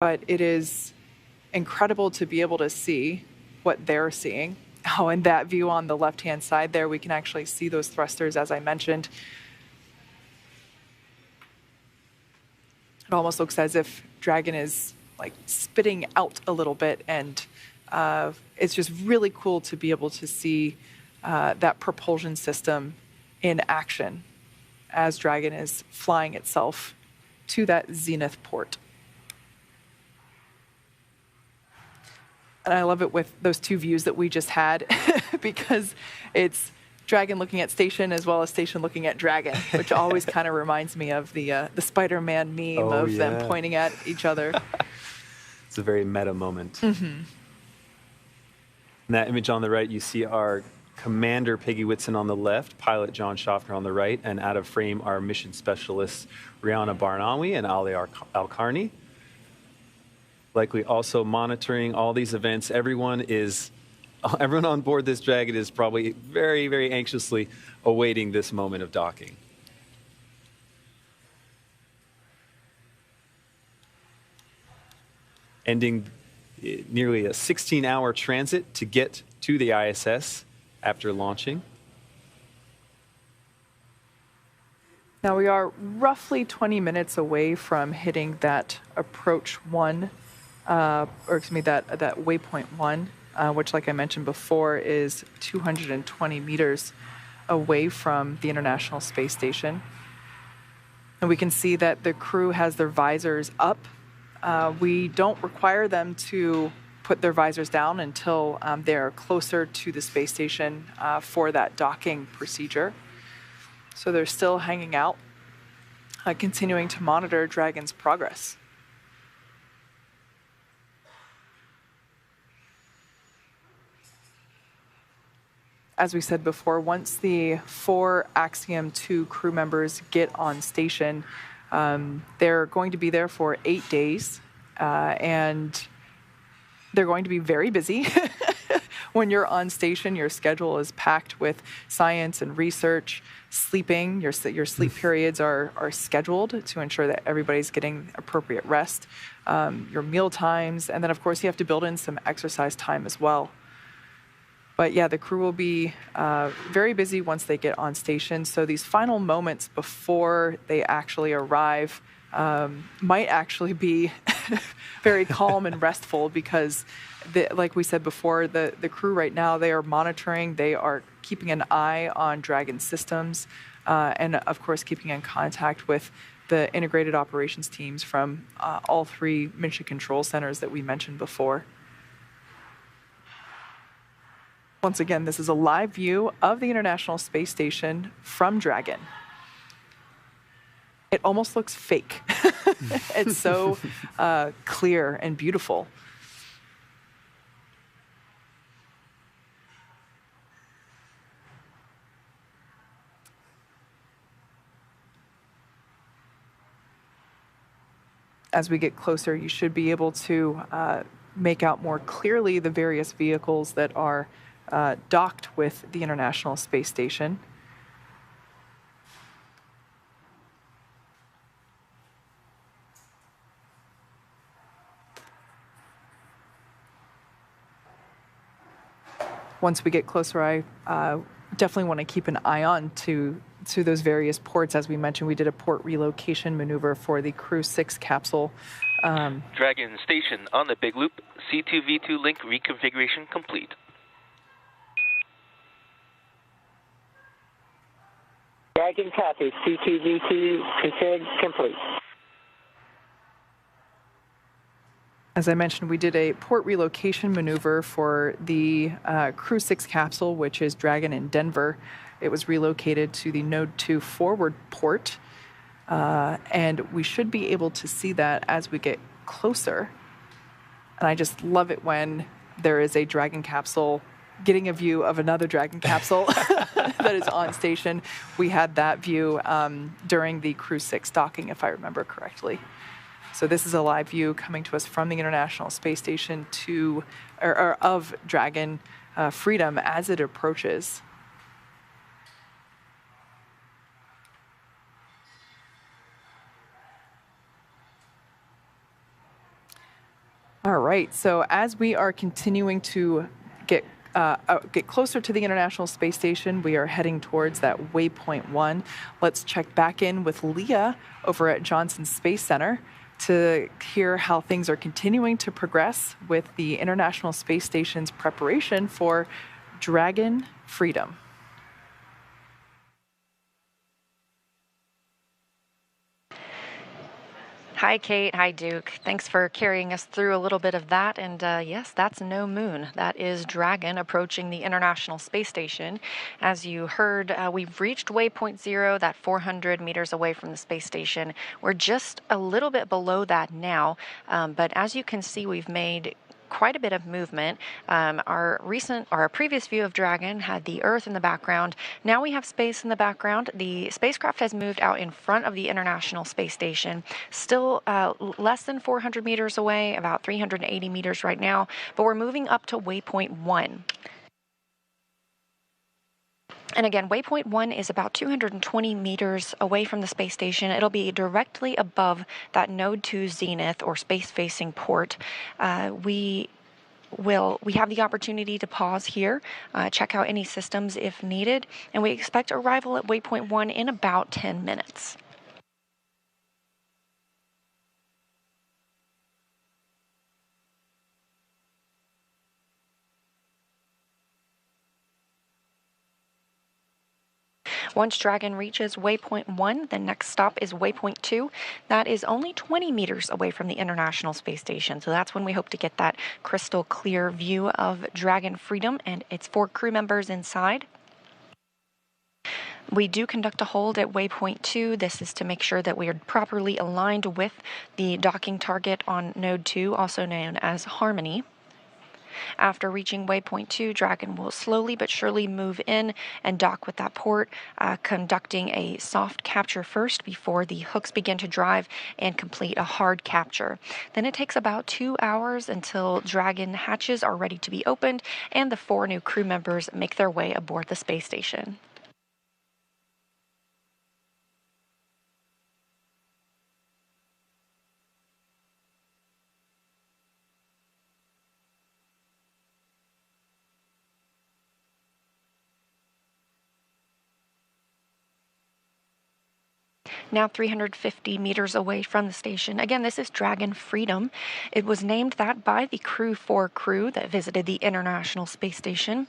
but it is incredible to be able to see what they're seeing. Oh, and that view on the left-hand side there, we can actually see those thrusters, as I mentioned. It almost looks as if Dragon is like spitting out a little bit, and it's just really cool to be able to see that propulsion system in action as Dragon is flying itself to that zenith port. And I love it with those two views that we just had because it's Dragon looking at Station as well as Station looking at Dragon, which always kind of reminds me of the Spider-Man meme them pointing at each other. It's a very meta moment. In that image on the right, you see our Commander Peggy Whitson on the left, pilot John Schaffner on the right, and out of frame our mission specialists Rihanna Barnawi and Ali Al-Karni. Likely also monitoring all these events. Everyone on board this Dragon is probably very, very anxiously awaiting this moment of docking. Ending nearly a 16-hour transit to get to the ISS after launching. Now we are roughly 20 minutes away from hitting that approach 1, or excuse me, that waypoint 1, which, like I mentioned before, is 220 meters away from the International Space Station. And we can see that the crew has their visors up. We don't require them to put their visors down until they're closer to the space station for that docking procedure. So they're still hanging out, continuing to monitor Dragon's progress. As we said before, once the 4 Axiom 2 crew members get on station, they're going to be there for 8 days, and they're going to be very busy. When you're on station, your schedule is packed with science and research, sleeping. Your sleep periods are scheduled to ensure that everybody's getting appropriate rest, your meal times, and then, of course, you have to build in some exercise time as well. But yeah, the crew will be very busy once they get on station. So these final moments before they actually arrive might actually be very calm and restful because, like we said before, the crew right now, they are monitoring, they are keeping an eye on Dragon systems, and of course keeping in contact with the integrated operations teams from all 3 mission control centers that we mentioned before. Once again, this is a live view of the International Space Station from Dragon. It almost looks fake. It's so clear and beautiful. As we get closer, you should be able to make out more clearly the various vehicles that are docked with the International Space Station. Once we get closer, I definitely want to keep an eye on to those various ports. As we mentioned, we did a port relocation maneuver for the Crew 6 capsule. Dragon Station on the Big Loop. C2V2 link reconfiguration complete. Dragon copy. C2V2 config complete. As I mentioned, we did a port relocation maneuver for the Crew 6 capsule, which is Dragon in Denver. It was relocated to the Node 2 forward port, and we should be able to see that as we get closer. And I just love it when there is a Dragon capsule getting a view of another Dragon capsule that is on station. We had that view during the Crew 6 docking, if I remember correctly. So this is a live view coming to us from the International Space Station of Dragon Freedom as it approaches. All right. So as we are continuing to get closer to the International Space Station, we are heading towards that waypoint 1. Let's check back in with Leah over at Johnson Space Center to hear how things are continuing to progress with the International Space Station's preparation for Dragon Freedom. Hi, Kate. Hi, Duke. Thanks for carrying us through a little bit of that. And yes, that's no moon. That is Dragon approaching the International Space Station. As you heard, we've reached waypoint 0, that 400 meters away from the space station. We're just a little bit below that now. But as you can see, we've made quite a bit of movement. Our previous view of Dragon had the Earth in the background. Now we have space in the background. The spacecraft has moved out in front of the International Space Station, still less than 400 meters away, about 380 meters right now, but we're moving up to waypoint 1. And again, waypoint 1 is about 220 meters away from the space station. It'll be directly above that Node 2 zenith or space-facing port. We have the opportunity to pause here, check out any systems if needed, and we expect arrival at waypoint 1 in about 10 minutes. Once Dragon reaches waypoint 1, the next stop is waypoint 2. That is only 20 meters away from the International Space Station, so that's when we hope to get that crystal clear view of Dragon Freedom and its 4 crew members inside. We do conduct a hold at waypoint 2. This is to make sure that we are properly aligned with the docking target on Node 2, also known as Harmony. After reaching waypoint 2, Dragon will slowly but surely move in and dock with that port, conducting a soft capture first before the hooks begin to drive and complete a hard capture. Then it takes about 2 hours until Dragon hatches are ready to be opened and the 4 new crew members make their way aboard the space station. Now 350 meters away from the station. Again, this is Dragon Freedom. It was named that by the Crew 4 crew that visited the International Space Station.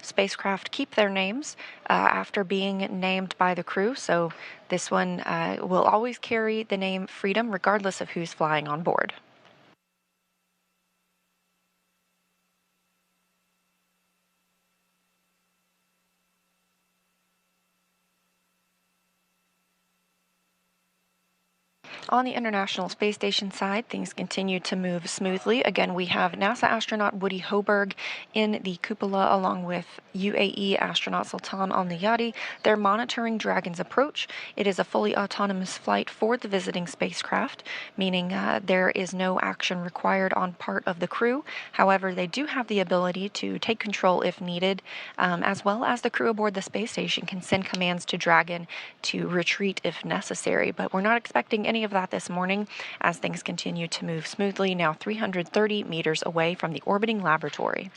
Spacecraft keep their names after being named by the crew, so this one will always carry the name Freedom regardless of who's flying on board. On the International Space Station side, things continue to move smoothly. Again, we have NASA astronaut Woody Hoberg in the cupola along with UAE astronaut Sultan Al-Nayati. They're monitoring Dragon's approach. It is a fully autonomous flight for the visiting spacecraft, meaning there is no action required on part of the crew. However, they do have the ability to take control if needed, as well as the crew aboard the space station can send commands to Dragon to retreat if necessary. But we're not expecting any of that this morning as things continue to move smoothly, now 330 meters away from the orbiting laboratory.